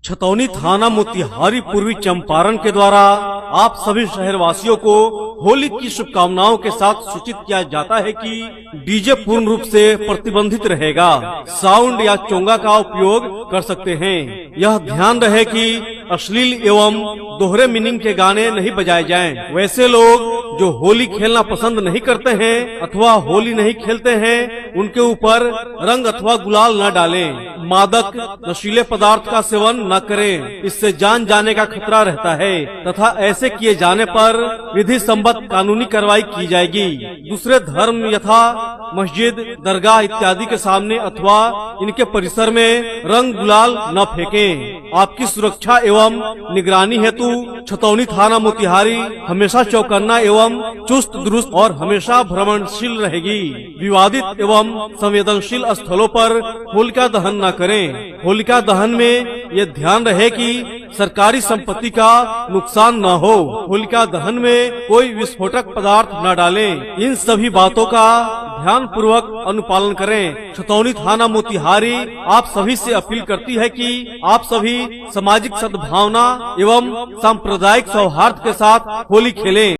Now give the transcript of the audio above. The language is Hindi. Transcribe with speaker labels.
Speaker 1: छतौनी थाना मोतिहारी पूर्वी चंपारण के द्वारा आप सभी शहरवासियों को होली की शुभकामनाओं के साथ सूचित किया जाता है कि डीजे पूर्ण रूप से प्रतिबंधित रहेगा। साउंड या चोंगा का उपयोग कर सकते हैं। यह ध्यान रहे कि अश्लील एवं दोहरे मीनिंग के गाने नहीं बजाए जाएं। वैसे लोग जो होली खेलना पसंद नहीं करते हैं अथवा होली नहीं खेलते हैं, उनके ऊपर रंग अथवा गुलाल न डालें। मादक नशीले पदार्थ का सेवन न करें, इससे जान जाने का खतरा रहता है तथा ऐसे किए जाने पर विधि संबद्ध कानूनी कार्रवाई की जाएगी। दूसरे धर्म यथा मस्जिद, दरगाह इत्यादि के सामने अथवा इनके परिसर में रंग गुलाल न फेंकें। आपकी सुरक्षा एवं निगरानी हेतु छतौनी थाना मोतिहारी हमेशा चौकन्ना एवं चुस्त दुरुस्त और हमेशा भ्रमणशील रहेगी। विवादित एवं संवेदनशील स्थलों पर होलिका दहन न करें। होलिका दहन में ये ध्यान रहे कि सरकारी संपत्ति का नुकसान न हो। होलिका दहन में कोई विस्फोटक पदार्थ न डालें। इन सभी बातों का ध्यान पूर्वक अनुपालन करें। छतौनी थाना मोतिहारी आप सभी से अपील करती है कि आप सभी सामाजिक सद्भावना एवं सांप्रदायिक सौहार्द के साथ होली खेलें।